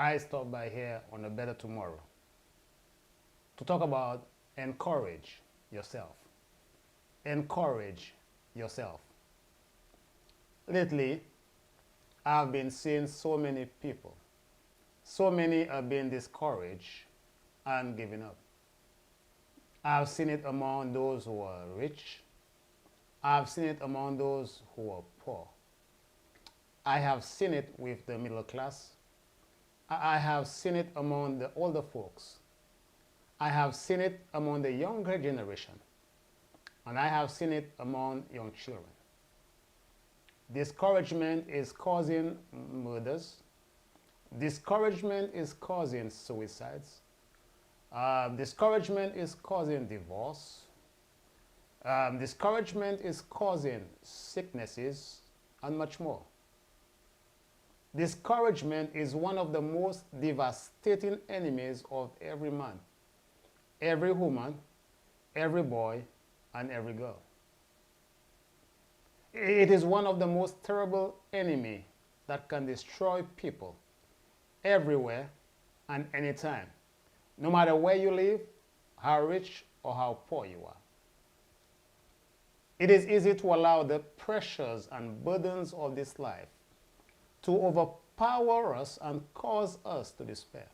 I stopped by here on A Better Tomorrow to talk about encourage yourself. Encourage yourself. Lately, I've been seeing so many people. So many are being discouraged and giving up. I've seen it among those who are rich. I've seen it among those who are poor. I have seen it with the middle class. I have seen it among the older folks. I have seen it among the younger generation. And I have seen it among young children. Discouragement is causing murders. Discouragement is causing suicides. Discouragement is causing divorce. Discouragement is causing sicknesses and much more. Discouragement is one of the most devastating enemies of every man, every woman, every boy, and every girl. It is one of the most terrible enemies that can destroy people everywhere and anytime, no matter where you live, how rich or how poor you are. It is easy to allow the pressures and burdens of this life to overpower us and cause us to despair.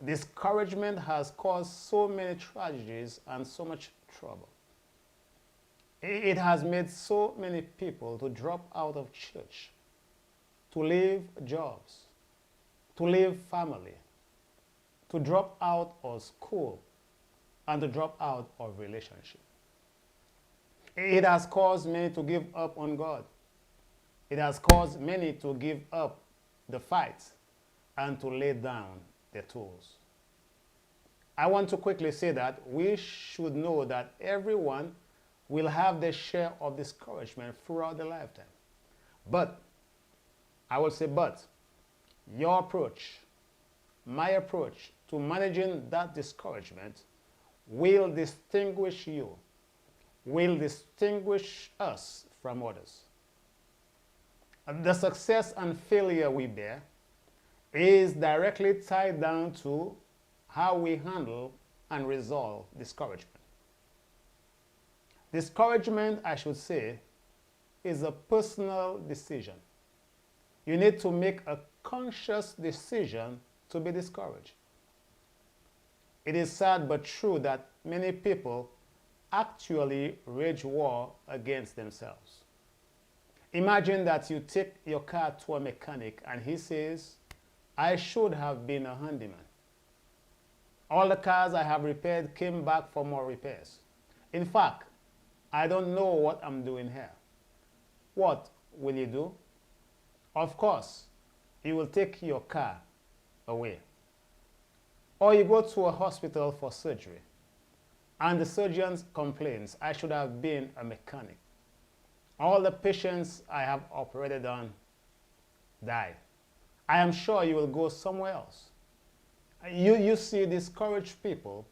Discouragement has caused so many tragedies and so much trouble. It has made so many people to drop out of church, to leave jobs, to leave family, to drop out of school, and to drop out of relationship. It has caused many to give up on God. It has caused many to give up the fight and to lay down their tools. I want to quickly say that we should know that everyone will have their share of discouragement throughout their lifetime. But, I will say but, your approach, my approach to managing that discouragement will distinguish you, will distinguish us from others. The success and failure we bear is directly tied down to how we handle and resolve discouragement. Discouragement, I should say, is a personal decision. You need to make a conscious decision to be discouraged. It is sad but true that many people actually wage war against themselves. Imagine that you take your car to a mechanic and he says, I should have been a handyman. All the cars I have repaired came back for more repairs. In fact, I don't know what I'm doing here. What will you do? Of course, you will take your car away. Or you go to a hospital for surgery and the surgeon complains, I should have been a mechanic. All the patients I have operated on die. I am sure you will go somewhere else. You see, discouraged people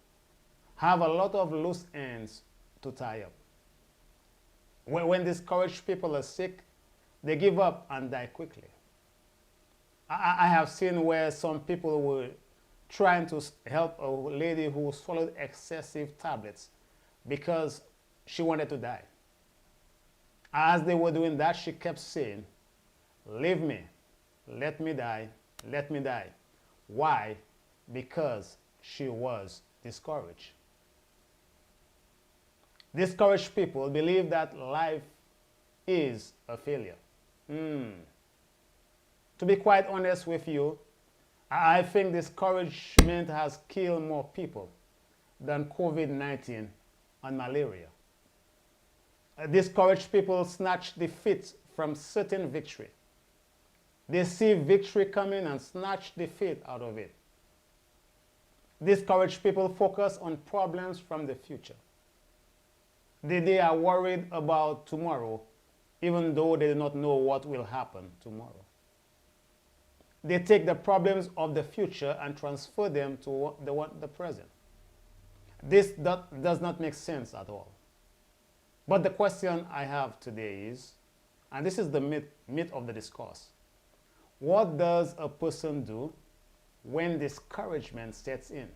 have a lot of loose ends to tie up. When discouraged people are sick, they give up and die quickly. I have seen where some people were trying to help a lady who swallowed excessive tablets because she wanted to die. As they were doing that, she kept saying, leave me, let me die, let me die. Why? Because she was discouraged. Discouraged people believe that life is a failure. To be quite honest with you, I think discouragement has killed more people than COVID-19 and malaria. Discouraged people snatch defeat from certain victory. They see victory coming and snatch defeat out of it. Discouraged people focus on problems from the future. They are worried about tomorrow, even though they do not know what will happen tomorrow. They take the problems of the future and transfer them to the present. This does not make sense at all. But the question I have today is, and this is the myth of the discourse, What does a person do when discouragement sets in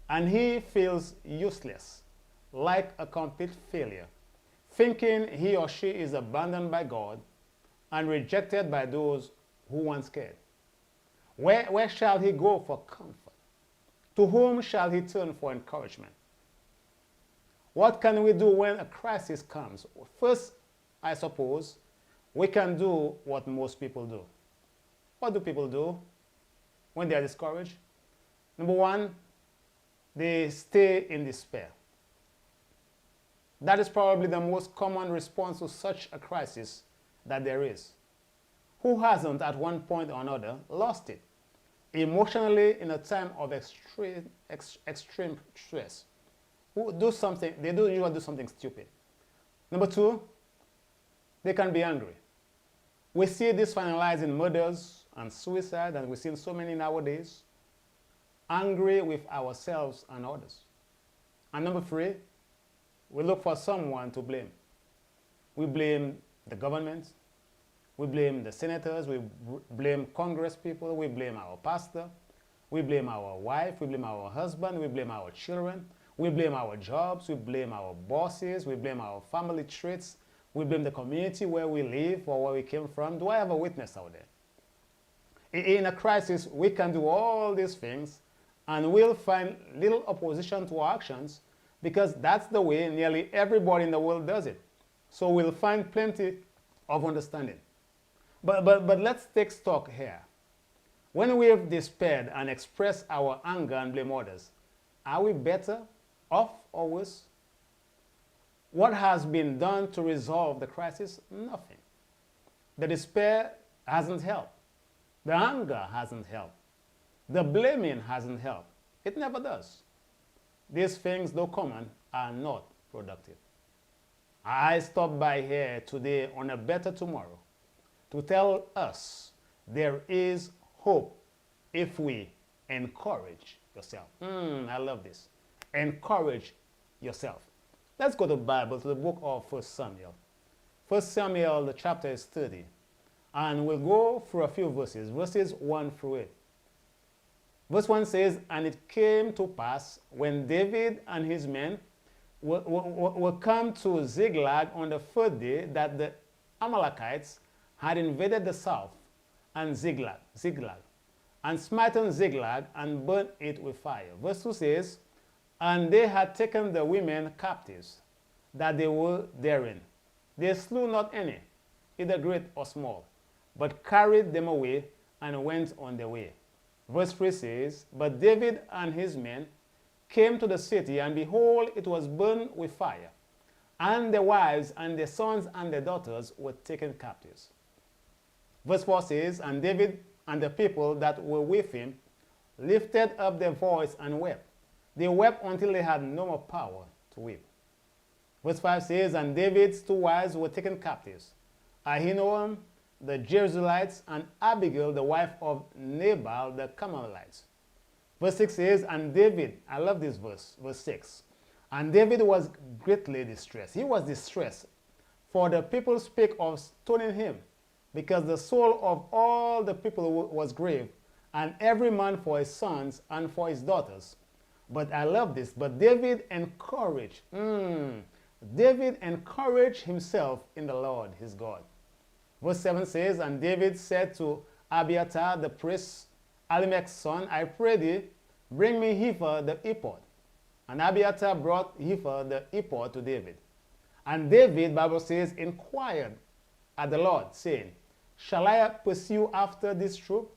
and he feels useless, like a complete failure, thinking he or she is abandoned by God and rejected by those who once cared? Where shall he go for comfort? To whom shall he turn for encouragement? What can we do when a crisis comes? First, I suppose, we can do what most people do. What do people do when they are discouraged? Number one, they stay in despair. That is probably the most common response to such a crisis that there is. Who hasn't at one point or another lost it? Emotionally in a time of extreme stress. Who do something, they do usually do something stupid. Number two, they can be angry. We see this finalized in murders and suicide, and we've seen so many nowadays. Angry with ourselves and others. And number three, we look for someone to blame. We blame the government, we blame the senators, we blame Congress people, we blame our pastor, we blame our wife, we blame our husband, we blame our children, we blame our jobs, we blame our bosses, we blame our family traits, we blame the community where we live or where we came from. Do I have a witness out there? In a crisis, we can do all these things and we'll find little opposition to our actions because that's the way nearly everybody in the world does it. So we'll find plenty of understanding. But let's take stock here. When we have despaired and expressed our anger and blame others, are we better off or worse? What has been done to resolve the crisis? Nothing. The despair hasn't helped. The anger hasn't helped. The blaming hasn't helped. It never does. These things, though common, are not productive. I stopped by here today on A Better Tomorrow to tell us there is hope if we encourage yourself. I love this. Encourage yourself. Let's go to the Bible, to the book of 1 Samuel. 1 Samuel, the chapter is 30. And we'll go through a few verses, verses 1 through 8. Verse 1 says, "And it came to pass when David and his men were come to Ziklag on the third day that the Amalekites had invaded the south and Ziklag, and smitten Ziklag and burnt it with fire." Verse 2 says, "And they had taken the women captives that they were therein. They slew not any, either great or small, but carried them away and went on their way." Verse 3 says, "But David and his men came to the city, and behold, it was burned with fire, and their wives and their sons and their daughters were taken captives." Verse 4 says, "And David and the people that were with him lifted up their voice and wept. They wept until they had no more power to weep." Verse 5 says, "And David's two wives were taken captives, Ahinoam the Jezreelites, and Abigail the wife of Nabal the Carmelites." Verse 6 says, "And David," I love this verse, verse 6, "and David was greatly distressed." He was distressed, for the people spake of stoning him, because the soul of all the people was grieved, and every man for his sons and for his daughters. But I love this. But David encouraged. David encouraged himself in the Lord his God. Verse 7 says, "And David said to Abiathar the priest, Ahimelech's son, I pray thee, bring me hither the ephod. And Abiathar brought hither the ephod to David. And David, Bible says, inquired at the Lord, saying, Shall I pursue after this troop?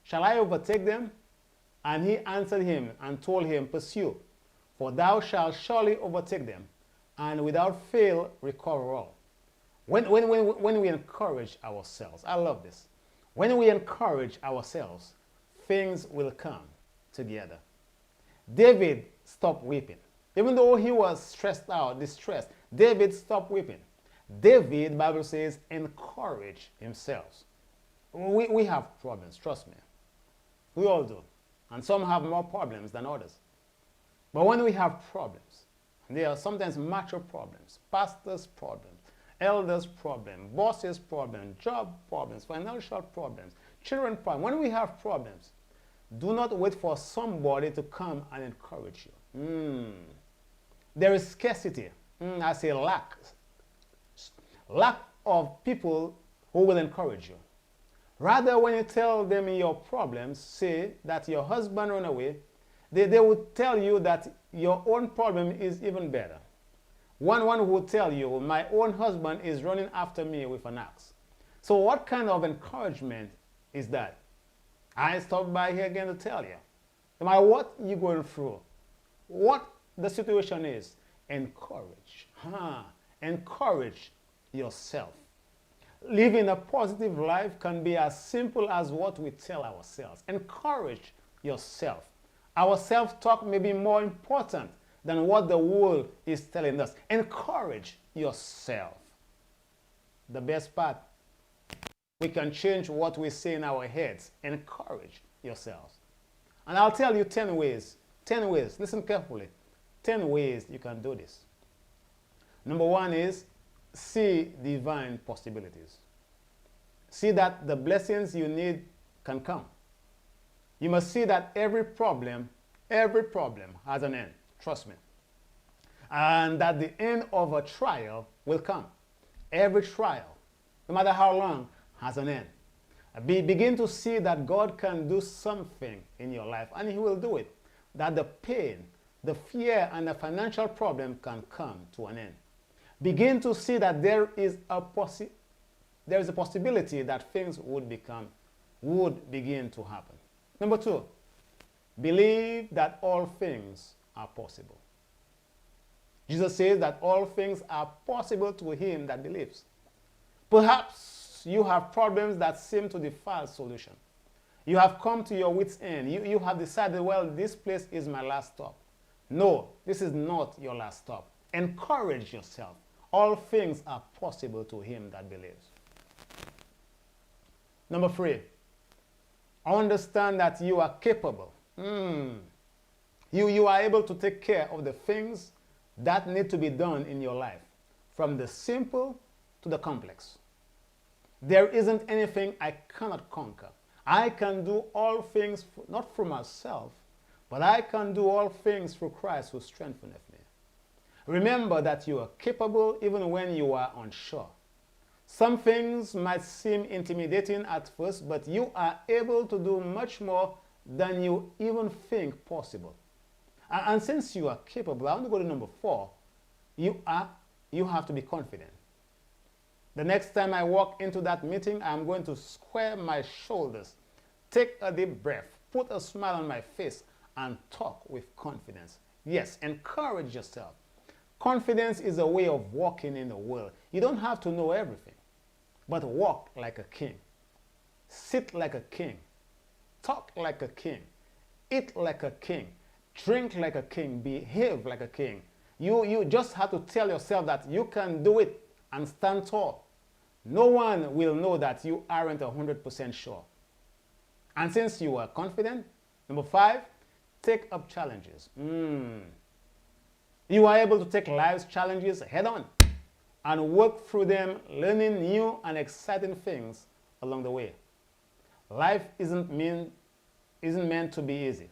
Shall I overtake them? And he answered him and told him, Pursue, for thou shalt surely overtake them, and without fail recover all." When we encourage ourselves, I love this. When we encourage ourselves, things will come together. David stopped weeping. Even though he was stressed out, distressed, David stopped weeping. David, Bible says, encouraged himself. We have problems, trust me. We all do. And some have more problems than others. But when we have problems, they are sometimes mature problems, pastors' problems, elders' problems, bosses' problems, job problems, financial problems, children problem. When we have problems, do not wait for somebody to come and encourage you. There is scarcity. I say lack. Lack of people who will encourage you. Rather, when you tell them your problems, say that your husband ran away, they will tell you that your own problem is even better. One will tell you, my own husband is running after me with an axe. So what kind of encouragement is that? I stopped by here again to tell you, no matter what you're going through, what the situation is, encourage. Encourage yourself. Living a positive life can be as simple as what we tell ourselves. Encourage yourself. Our self-talk may be more important than what the world is telling us. Encourage yourself. The best part, we can change what we say in our heads. Encourage yourselves. And I'll tell you 10 ways. 10 ways. Listen carefully. 10 ways you can do this. Number 1 is see divine possibilities. See that the blessings you need can come. You must see that every problem has an end. Trust me. And that the end of a trial will come. Every trial, no matter how long, has an end. Begin to see that God can do something in your life, and He will do it. That the pain, the fear, and the financial problem can come to an end. Begin to see that there is a possibility that things would begin to happen. Number 2, believe that all things are possible. Jesus says that all things are possible to him that believes. Perhaps you have problems that seem to defy solution. You have come to your wit's end. You have decided, well, this place is my last stop. No, this is not your last stop. Encourage yourself. All things are possible to him that believes. Number 3, understand that you are capable. You are able to take care of the things that need to be done in your life, from the simple to the complex. There isn't anything I cannot conquer. I can do all things, not for myself, but I can do all things through Christ who strengtheneth me. Remember that you are capable even when you are unsure. Some things might seem intimidating at first, but you are able to do much more than you even think possible. And since you are capable, I want to go to number 4. You have to be confident. The next time I walk into that meeting, I'm going to square my shoulders, take a deep breath, put a smile on my face, and talk with confidence. Yes, encourage yourself. Confidence is a way of walking in the world. You don't have to know everything, but walk like a king. Sit like a king. Talk like a king. Eat like a king. Drink like a king. Behave like a king. You just have to tell yourself that you can do it and stand tall. No one will know that you aren't 100% sure. And since you are confident, number 5, take up challenges. You are able to take life's challenges head on and work through them, learning new and exciting things along the way. Life isn't meant to be easy.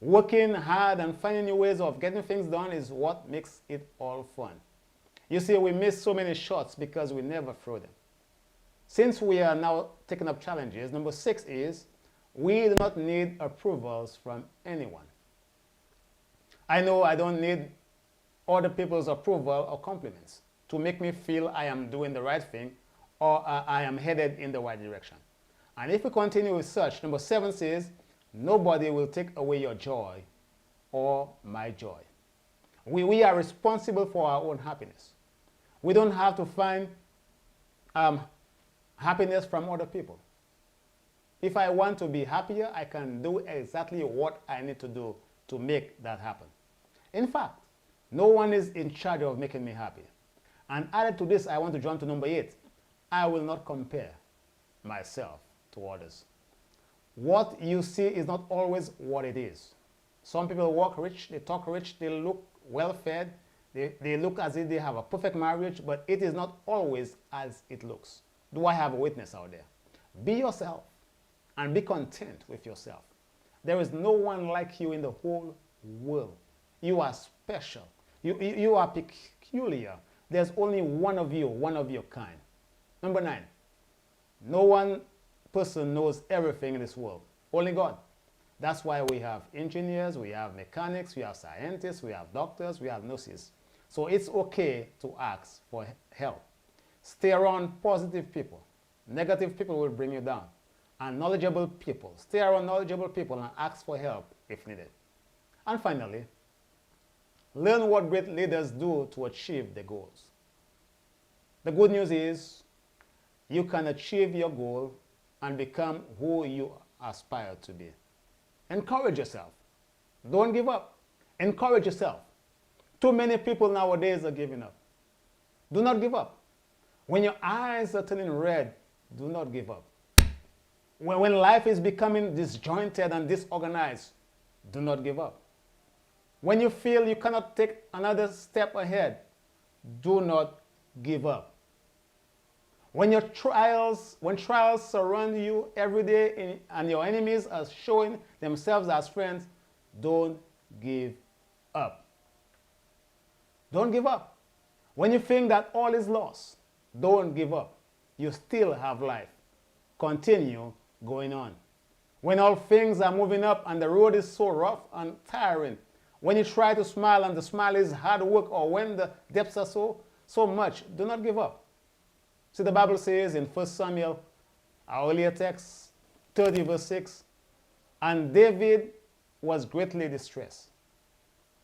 Working hard and finding new ways of getting things done is what makes it all fun. You see, we miss so many shots because we never throw them. Since we are now taking up challenges, number 6 is we do not need approvals from anyone. I know I don't need other people's approval or compliments to make me feel I am doing the right thing or I am headed in the right direction. And if we continue with such, number 7 says, nobody will take away your joy or my joy. We are responsible for our own happiness. We don't have to find happiness from other people. If I want to be happier, I can do exactly what I need to do to make that happen. In fact, no one is in charge of making me happy. And added to this, I want to jump to number 8. I will not compare myself to others. What you see is not always what it is. Some people walk rich, they talk rich, they look well-fed, they look as if they have a perfect marriage, but it is not always as it looks. Do I have a witness out there? Be yourself. and be content with yourself. There is no one like you in the whole world. You are special. You are peculiar. There's only one of you, one of your kind. Number 9, no one person knows everything in this world. Only God. That's why we have engineers, we have mechanics, we have scientists, we have doctors, we have nurses. So it's okay to ask for help. Stay around positive people. Negative people will bring you down. And knowledgeable people. Stay around knowledgeable people and ask for help if needed. And finally, learn what great leaders do to achieve their goals. The good news is you can achieve your goal and become who you aspire to be. Encourage yourself. Don't give up. Encourage yourself. Too many people nowadays are giving up. Do not give up. When your eyes are turning red, do not give up. When life is becoming disjointed and disorganized, do not give up. When you feel you cannot take another step ahead, do not give up. When trials surround you every day and your enemies are showing themselves as friends, don't give up. Don't give up. When you think that all is lost, don't give up. You still have life. Continue going on. When all things are moving up and the road is so rough and tiring, when you try to smile and the smile is hard work, or when the depths are so much, do not give up. See, the Bible says in 1 Samuel, our earlier text, 30 verse 6, and David was greatly distressed,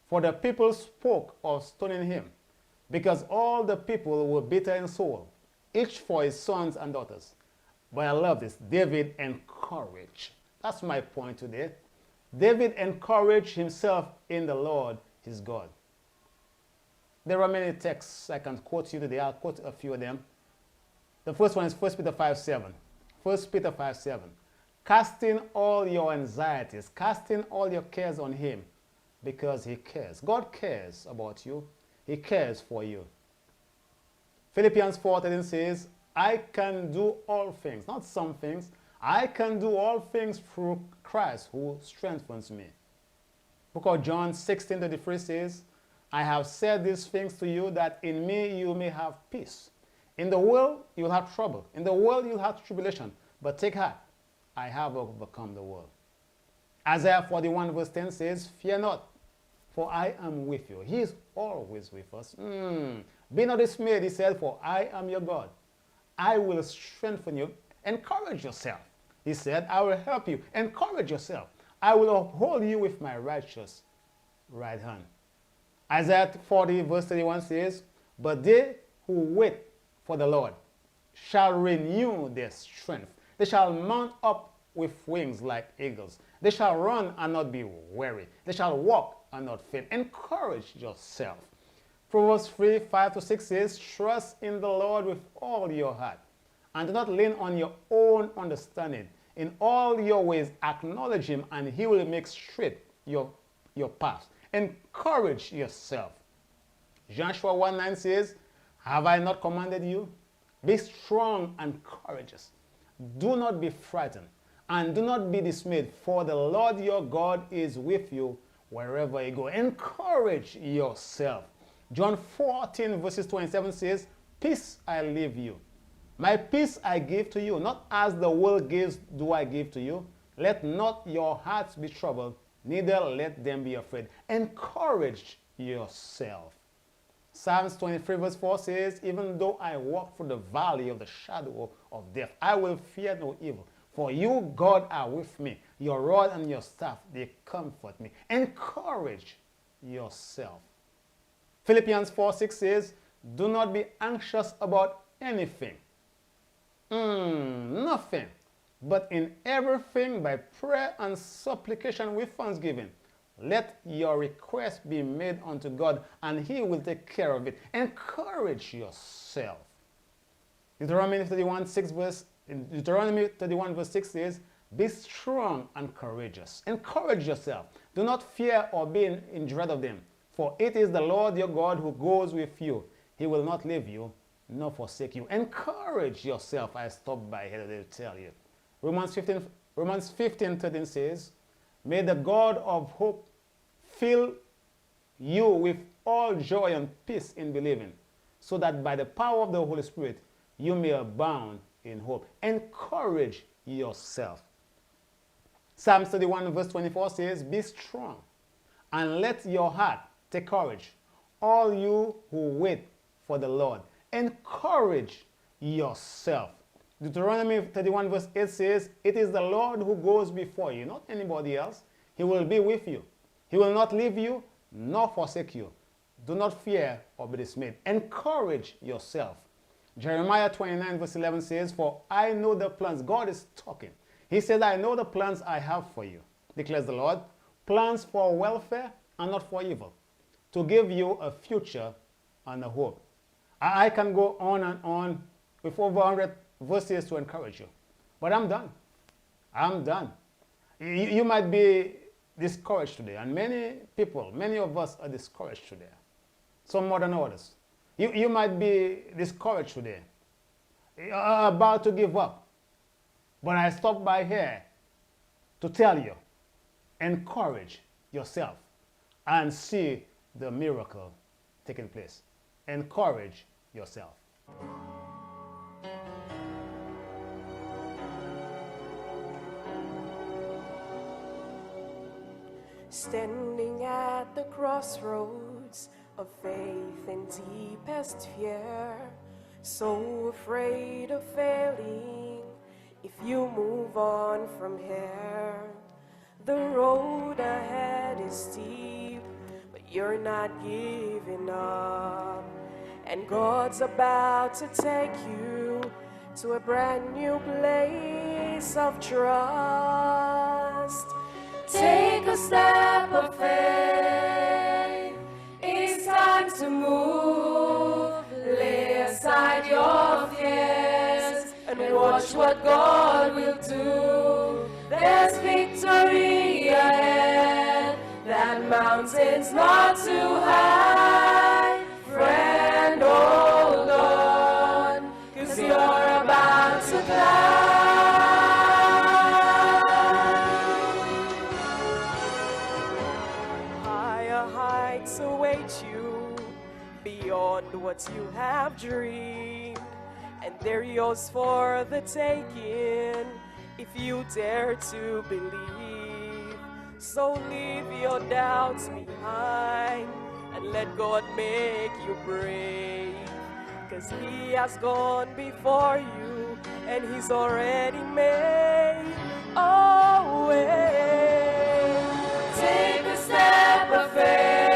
for the people spoke of stoning him, because all the people were bitter in soul, each for his sons and daughters. But I love this. David encouraged. That's my point today. David encouraged himself in the Lord, his God. There are many texts I can quote you today. I'll quote a few of them. The first one is 1 Peter 5:7. 1 Peter 5:7. Casting all your anxieties, casting all your cares on him, because he cares. God cares about you. He cares for you. Philippians 4:13 says, I can do all things, not some things. I can do all things through Christ who strengthens me. Book of John 16:33 says, I have said these things to you that in me you may have peace. In the world you will have trouble. In the world you will have tribulation. But take heart, I have overcome the world. Isaiah 41 verse 10 says, fear not, for I am with you. He is always with us. Be not dismayed, he said, for I am your God. I will strengthen you. Encourage yourself. He said, I will help you. Encourage yourself. I will uphold you with my righteous right hand. Isaiah 40 verse 31 says, but they who wait for the Lord shall renew their strength. They shall mount up with wings like eagles. They shall run and not be weary. They shall walk and not faint. Encourage yourself. Proverbs 3:5-6 says, trust in the Lord with all your heart, and do not lean on your own understanding. In all your ways acknowledge him, and he will make straight your paths. Encourage yourself. Joshua 1:9 says, have I not commanded you? Be strong and courageous. Do not be frightened, and do not be dismayed, for the Lord your God is with you wherever you go. Encourage yourself. John 14 verses 27 says, peace I leave you. My peace I give to you. Not as the world gives do I give to you. Let not your hearts be troubled, neither let them be afraid. Encourage yourself. Psalms 23 verse 4 says, even though I walk through the valley of the shadow of death, I will fear no evil. For you, God, are with me. Your rod and your staff, they comfort me. Encourage yourself. Philippians 4:6 says, do not be anxious about anything. Nothing. But in everything by prayer and supplication with thanksgiving, let your request be made unto God, and he will take care of it. Encourage yourself. Deuteronomy 31 verse 6 says, be strong and courageous. Encourage yourself. Do not fear or be in dread of them. For it is the Lord your God who goes with you. He will not leave you nor forsake you. Encourage yourself. I stopped by here to tell you. Romans Romans 15:13 says, may the God of hope fill you with all joy and peace in believing, so that by the power of the Holy Spirit you may abound in hope. Encourage yourself. Psalm 31 verse 24 says, be strong and let your heart take courage, all you who wait for the Lord. Encourage yourself. Deuteronomy 31 verse 8 says, it is the Lord who goes before you, not anybody else. He will be with you. He will not leave you nor forsake you. Do not fear or be dismayed. Encourage yourself. Jeremiah 29 verse 11 says, for I know the plans. God is talking. He said, I know the plans I have for you, declares the Lord. Plans for welfare and not for evil, to give you a future and a hope. I can go on and on with over 100 verses to encourage you, but I'm done. I'm done. You might be discouraged today, and many people, many of us are discouraged today, some more than others. You might be discouraged today, about to give up, but I stopped by here to tell you, encourage yourself and see the miracle taking place. Encourage yourself. Standing at the crossroads of faith and deepest fear, so afraid of failing if you move on from here. The road ahead is steep, but you're not giving up, and God's about to take you to a brand new place of trust. Take a step of faith. It's time to move. Lay aside your fears and watch what God will do. There's victory ahead. That mountain's not too high. Friend, hold on, 'cause you're about to climb. Await you beyond what you have dreamed, and they're yours for the taking if you dare to believe. So leave your doubts behind and let God make you brave, 'cause He has gone before you and He's already made a way. Take a step of faith.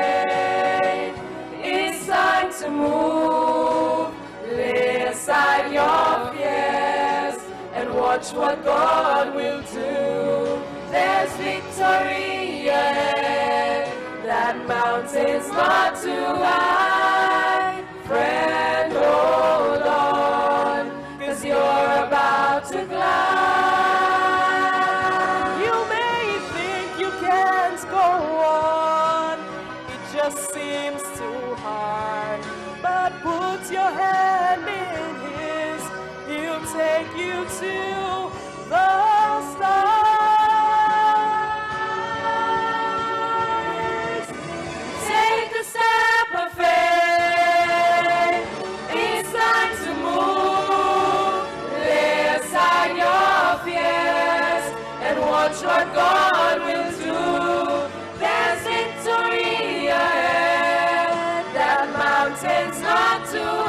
To move, lay aside your fears and watch what God will do. There's victory ahead. That mountain's not too high. Friend, hold on, 'cause you're about to climb. You may think you can't go on, it just seems too hard. But put your hand in His, He'll take you to the stars. Take a step of faith. It's time to move. Lay aside your fears and watch what God will do. There's victory ahead. That mountain's not too